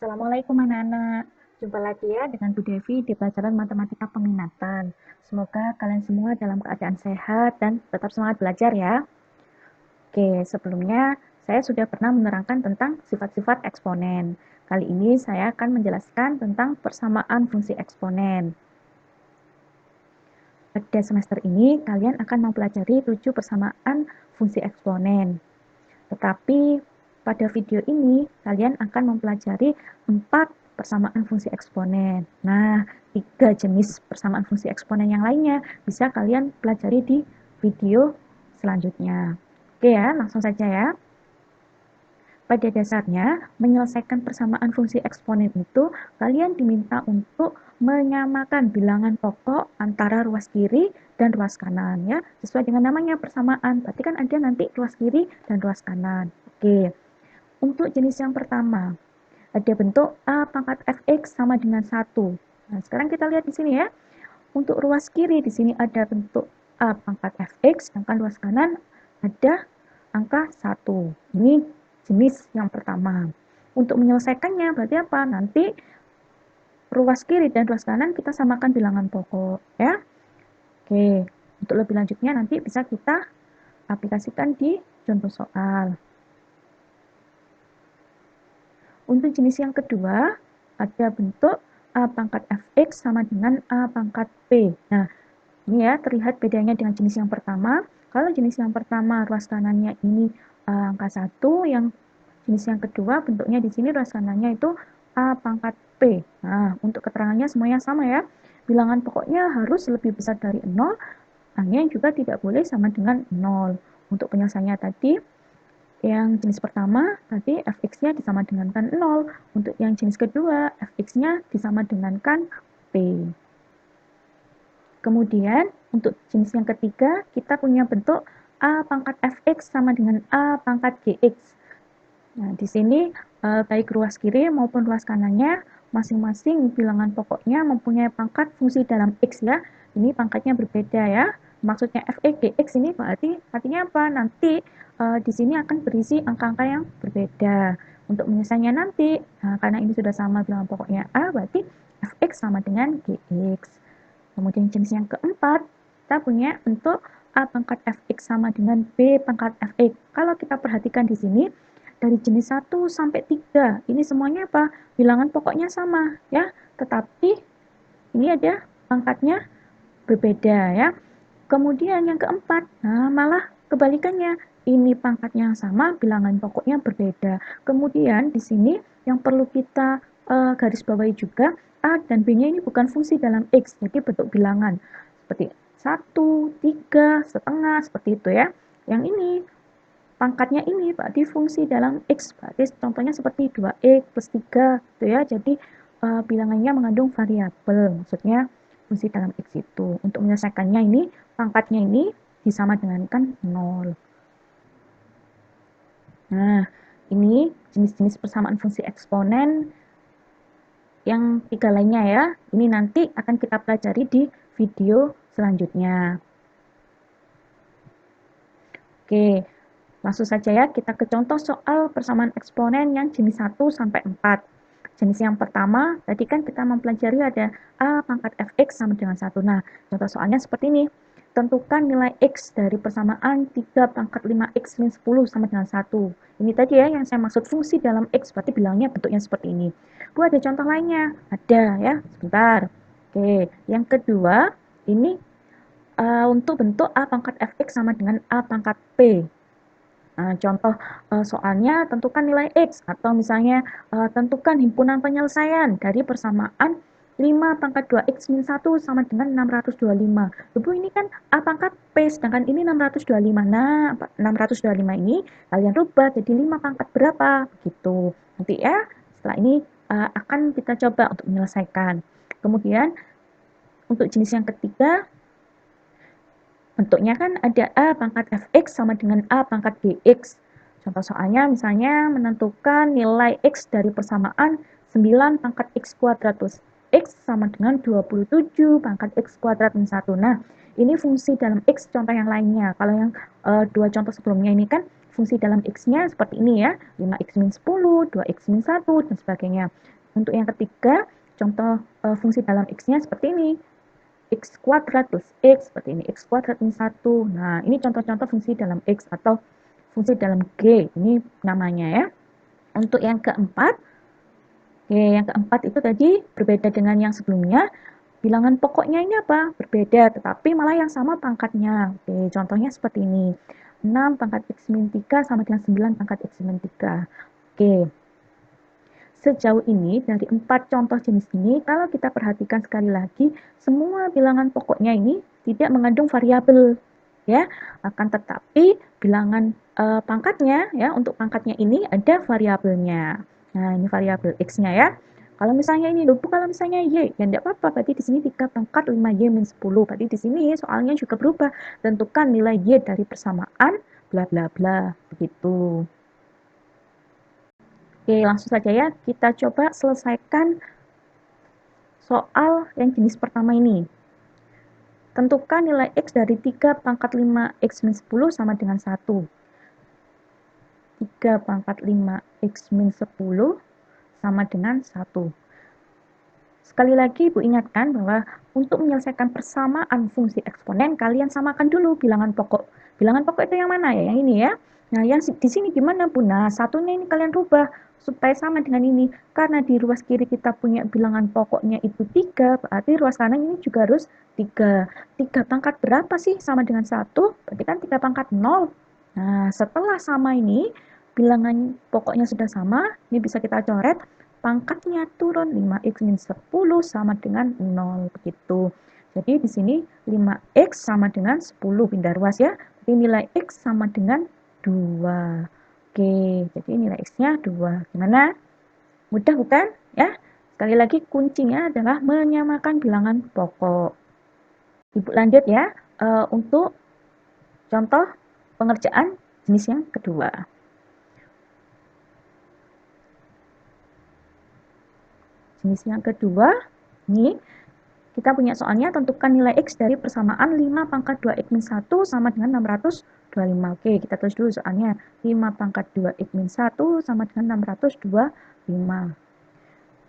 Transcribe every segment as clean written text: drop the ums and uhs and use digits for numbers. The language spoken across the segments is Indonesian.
Assalamualaikum anak-anak. Jumpa lagi ya dengan Bu Devi di pelajaran matematika peminatan. Semoga kalian semua dalam keadaan sehat dan tetap semangat belajar ya. Oke, sebelumnya saya sudah pernah menerangkan tentang sifat-sifat eksponen. Kali ini saya akan menjelaskan tentang persamaan fungsi eksponen. Pada semester ini kalian akan mempelajari 7 persamaan fungsi eksponen. Tetapi pada video ini kalian akan mempelajari 4 persamaan fungsi eksponen. Nah, 3 jenis persamaan fungsi eksponen yang lainnya bisa kalian pelajari di video selanjutnya. Oke ya, langsung saja ya. Pada dasarnya, menyelesaikan persamaan fungsi eksponen itu, kalian diminta untuk menyamakan bilangan pokok antara ruas kiri dan ruas kanan ya. Sesuai dengan namanya persamaan, berarti kan ada nanti ruas kiri dan ruas kanan. Oke. Untuk jenis yang pertama, ada bentuk A pangkat fx sama dengan 1. Nah, sekarang kita lihat di sini ya. Untuk ruas kiri di sini ada bentuk A pangkat fx, sedangkan ruas kanan ada angka 1. Ini jenis yang pertama. Untuk menyelesaikannya berarti apa? Nanti ruas kiri dan ruas kanan kita samakan bilangan pokok ya. Oke, untuk lebih lanjutnya nanti bisa kita aplikasikan di contoh soal. Untuk jenis yang kedua, ada bentuk A pangkat fx sama dengan A pangkat p. Nah, ini ya terlihat bedanya dengan jenis yang pertama. Kalau jenis yang pertama ruas kanannya ini angka 1, yang jenis yang kedua bentuknya di sini ruas kanannya itu A pangkat P. Nah, untuk keterangannya semuanya sama ya. Bilangan pokoknya harus lebih besar dari 0, A-nya juga tidak boleh sama dengan 0. Untuk penyelesaiannya tadi, yang jenis pertama tadi fx-nya disama dengankan 0. Untuk yang jenis kedua, fx-nya disama dengankan P. Kemudian, untuk jenis yang ketiga, kita punya bentuk A pangkat fx sama dengan A pangkat gx. Nah, di sini baik ruas kiri maupun ruas kanannya, masing-masing bilangan pokoknya mempunyai pangkat fungsi dalam x ya. Ini pangkatnya berbeda ya. Maksudnya fx gx ini berarti artinya apa? Nanti di sini akan berisi angka-angka yang berbeda. Untuk menyelesaikannya nanti, karena ini sudah sama bilangan pokoknya A, berarti fx sama dengan gx. Kemudian jenis yang keempat, kita punya bentuk A pangkat fx sama dengan B pangkat fx. Kalau kita perhatikan di sini, dari jenis 1 sampai 3, ini semuanya apa? Bilangan pokoknya sama, ya. Tetapi ini ada pangkatnya berbeda, ya. Kemudian yang keempat, nah malah kebalikannya. Ini pangkatnya sama, bilangan pokoknya berbeda. Kemudian di sini yang perlu kita garis bawahi juga, A dan B-nya ini bukan fungsi dalam X, jadi bentuk bilangan. Seperti 1, 3, setengah, seperti itu ya. Yang ini, pangkatnya ini berarti fungsi dalam X, berarti contohnya seperti 2X plus 3, gitu ya. Jadi bilangannya mengandung variabel, maksudnya fungsi dalam X itu. Untuk menyelesaikannya ini, pangkatnya ini disama dengankan 0. Nah, ini jenis-jenis persamaan fungsi eksponen yang 3 lainnya ya. Ini nanti akan kita pelajari di video selanjutnya. Oke, langsung saja ya kita ke contoh soal persamaan eksponen yang jenis 1 sampai 4. Jenis yang pertama, tadi kan kita mempelajari ada A pangkat fx sama dengan 1. Nah, contoh soalnya seperti ini. Tentukan nilai x dari persamaan 3 pangkat 5x min 10 sama dengan 1. Ini tadi ya yang saya maksud fungsi dalam x, berarti bilangnya bentuknya seperti ini. Bu, ada contoh lainnya? Ada ya, sebentar. Oke, yang kedua, ini untuk bentuk A pangkat fx sama dengan A pangkat p. Nah, contoh soalnya tentukan nilai X, atau misalnya tentukan himpunan penyelesaian dari persamaan 5 pangkat 2X min 1 sama dengan 625. Ibu ini kan A pangkat P, sedangkan ini 625. Nah, 625 ini kalian rubah jadi 5 pangkat berapa? Begitu. Nanti ya, setelah ini akan kita coba untuk menyelesaikan. Kemudian, untuk jenis yang ketiga, bentuknya kan ada A pangkat fx sama dengan A pangkat gx. Contoh soalnya misalnya menentukan nilai x dari persamaan 9 pangkat x kuadrat plus x sama dengan 27 pangkat x kuadrat min 1. Nah, ini fungsi dalam x contoh yang lainnya. Kalau yang dua contoh sebelumnya ini kan fungsi dalam X-nya seperti ini ya, 5X min 10, 2X min 1, dan sebagainya. Untuk yang ketiga, contoh fungsi dalam X-nya seperti ini, X kuadrat plus X, seperti ini, X kuadrat min 1. Nah, ini contoh-contoh fungsi dalam X atau fungsi dalam G, ini namanya ya. Untuk yang keempat, yang keempat itu tadi berbeda dengan yang sebelumnya, bilangan pokoknya ini apa? Berbeda, tetapi malah yang sama pangkatnya. Oke, contohnya seperti ini. 6 pangkat X min 3 sama dengan 9 pangkat X min 3. Oke, sejauh ini dari 4 contoh jenis ini, kalau kita perhatikan sekali lagi, semua bilangan pokoknya ini tidak mengandung variabel, ya. Akan tetapi bilangan pangkatnya, ya, untuk pangkatnya ini ada variabelnya. Nah, ini variabel X-nya ya. Kalau misalnya ini loh, kalau misalnya Y, ya enggak apa-apa, berarti di sini 3 pangkat 5Y min 10. Berarti di sini soalnya juga berubah. Tentukan nilai Y dari persamaan, bla bla bla, begitu. Oke, langsung saja ya, kita coba selesaikan soal yang jenis pertama ini. Tentukan nilai X dari 3 pangkat 5X min 10 sama dengan 1. 3 pangkat 5X min 10 sama dengan 1. Sekali lagi Ibu ingatkan bahwa untuk menyelesaikan persamaan fungsi eksponen, kalian samakan dulu bilangan pokok. Bilangan pokok itu yang mana ya? Yang ini ya. Nah, yang di sini gimana Bu? Nah, satunya ini kalian rubah supaya sama dengan ini. Karena di ruas kiri kita punya bilangan pokoknya itu 3, berarti ruas kanan ini juga harus 3. 3 pangkat berapa sih sama dengan 1? Berarti kan 3 pangkat 0. Nah, setelah sama ini, bilangan pokoknya sudah sama, ini bisa kita coret, pangkatnya turun 5X min 10 sama dengan 0, begitu. Jadi di sini 5X sama dengan 10, pindah ruas ya. Jadi nilai X sama dengan 2. Oke, jadi nilai X-nya 2. Gimana? Mudah bukan? Ya. Sekali lagi kuncinya adalah menyamakan bilangan pokok. Ibu lanjut ya, untuk contoh pengerjaan jenis yang kedua. Jenis yang kedua, ini kita punya soalnya, tentukan nilai X dari persamaan 5 pangkat 2X min 1 sama dengan 625. Oke, kita tulis dulu soalnya. 5 pangkat 2X min 1 sama dengan 625.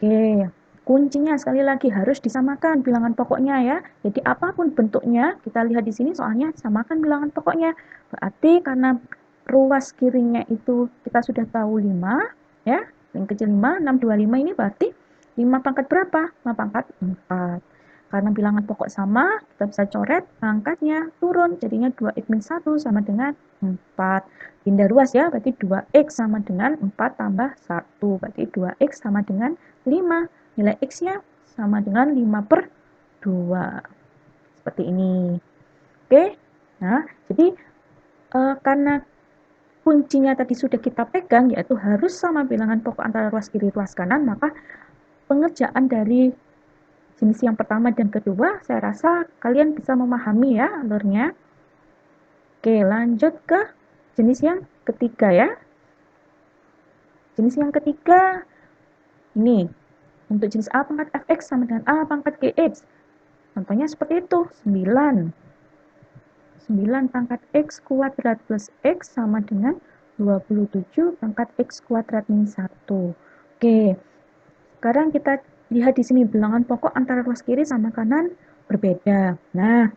Oke, kuncinya sekali lagi harus disamakan bilangan pokoknya ya. Jadi apapun bentuknya, kita lihat di sini soalnya samakan bilangan pokoknya. Berarti karena ruas kirinya itu kita sudah tahu 5, ya. Yang kecil 5, 625 ini berarti 5 pangkat berapa? 5 pangkat 4. Karena bilangan pokok sama, kita bisa coret pangkatnya turun, jadinya 2X min 1 sama dengan 4. Pindah ruas ya, berarti 2X sama dengan 4 tambah 1. Berarti 2X sama dengan 5. Nilai X-nya sama dengan 5 per 2. Seperti ini. Oke, nah jadi karena kuncinya tadi sudah kita pegang, yaitu harus sama bilangan pokok antara ruas kiri ruas kanan, maka pengerjaan dari jenis yang pertama dan kedua, saya rasa kalian bisa memahami ya alurnya. Oke, lanjut ke jenis yang ketiga ya. Jenis yang ketiga, ini. Untuk jenis A pangkat fx sama dengan A pangkat gx. Contohnya seperti itu, 9. 9 pangkat x kuadrat plus x sama dengan 27 pangkat x kuadrat min 1. Oke, sekarang kita lihat di sini bilangan pokok antara ruas kiri sama kanan berbeda. Nah,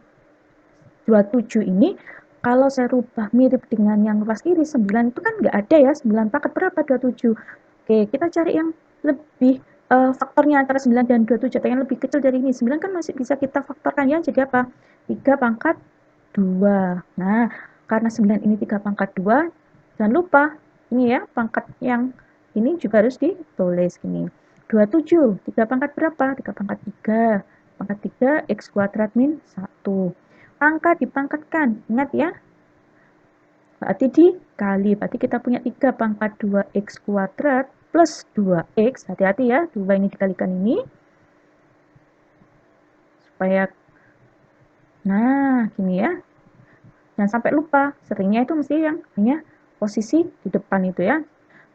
27 ini kalau saya rubah mirip dengan yang ruas kiri, 9 itu kan nggak ada ya, 9 pangkat berapa 27. Oke, kita cari yang lebih faktornya antara 9 dan 27, atau yang lebih kecil dari ini. 9 kan masih bisa kita faktorkan ya, jadi apa? 3 pangkat 2. Nah, karena 9 ini 3 pangkat 2, jangan lupa ini ya, pangkat yang ini juga harus ditulis gini. 27, 3 pangkat berapa? 3 pangkat 3. Pangkat 3, X kuadrat min 1. Angka dipangkatkan, ingat ya. Berarti dikali, berarti kita punya 3 pangkat 2X kuadrat plus 2X, hati-hati ya, 2 ini dikalikan ini. Supaya, nah gini ya, jangan sampai lupa, seringnya itu mesti yang hanya posisi di depan itu ya.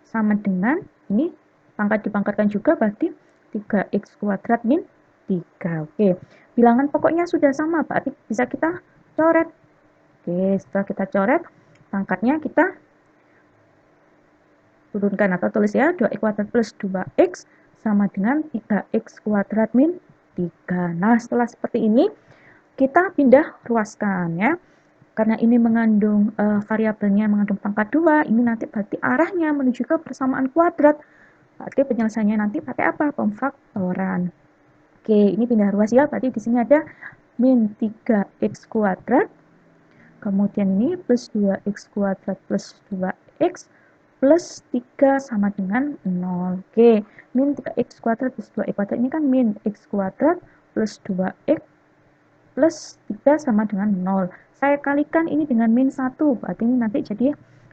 Sama dengan, ini pangkat dipangkatkan juga, berarti 3X kuadrat min 3. Oke, bilangan pokoknya sudah sama, berarti bisa kita coret. Oke, setelah kita coret, pangkatnya kita turunkan atau tulis ya, 2x kuadrat plus 2x sama dengan 3x kuadrat min 3. Nah, setelah seperti ini, kita pindah ruaskan ya. Karena ini mengandung variabelnya mengandung pangkat 2, ini nanti berarti arahnya menuju ke persamaan kuadrat. Berarti penyelesaiannya nanti pakai apa? Pemfaktoran. Oke, ini pindah ruas ya, berarti di sini ada min 3x kuadrat, kemudian ini plus 2x kuadrat plus 2x plus 3 sama dengan 0. Oke, min 3x kuadrat plus 2x kuadrat ini kan min x kuadrat plus 2x plus 3 sama dengan 0. Saya kalikan ini dengan min 1, berarti ini nanti jadi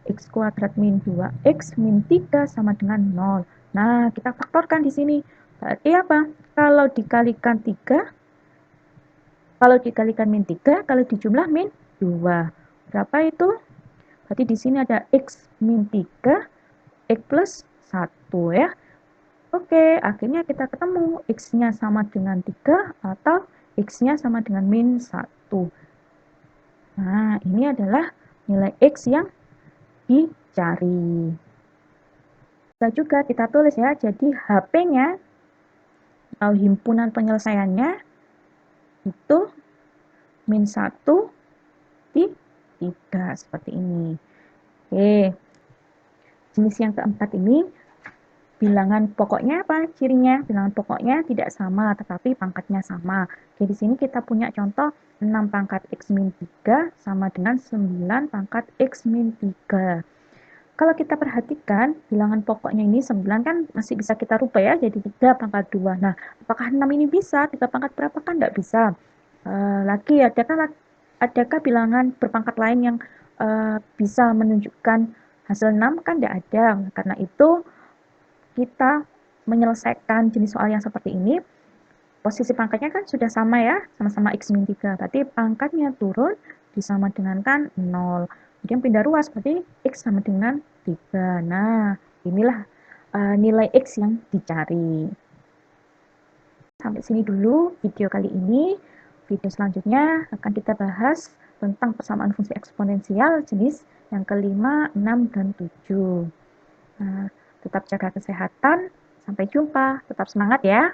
x kuadrat min 2x min 3 sama dengan 0. Nah, kita faktorkan di sini. Berarti apa? Kalau dikalikan 3, kalau dikalikan min 3, kalau dijumlah min 2. Berapa itu? Berarti di sini ada x min 3, x plus 1 ya. Oke, akhirnya kita ketemu x-nya sama dengan 3 atau x-nya sama dengan min 1. Nah, ini adalah nilai x yang dicari. Bisa juga kita tulis ya, jadi HP-nya atau himpunan penyelesaiannya itu min 1 di 3 seperti ini. Oke, jenis yang keempat ini bilangan pokoknya apa cirinya? Bilangan pokoknya tidak sama, tetapi pangkatnya sama. Oke, di sini kita punya contoh 6 pangkat x min 3 sama dengan 9 pangkat x min 3. Kalau kita perhatikan, bilangan pokoknya ini 9 kan masih bisa kita rubah ya, jadi 3 pangkat 2. Nah, apakah 6 ini bisa? 3 pangkat berapa kan tidak bisa. Lagi, adakah bilangan berpangkat lain yang bisa menunjukkan hasil 6? Kan tidak ada. Karena itu, kita menyelesaikan jenis soal yang seperti ini, posisi pangkatnya kan sudah sama ya, sama-sama x min 3. Berarti pangkatnya turun disama dengan kan 0. Kemudian pindah ruas, berarti x sama dengan 3. Nah, inilah nilai x yang dicari. Sampai sini dulu video kali ini. Video selanjutnya akan kita bahas tentang persamaan fungsi eksponensial jenis yang kelima, 6, dan 7. Nah, tetap jaga kesehatan. Sampai jumpa. Tetap semangat ya.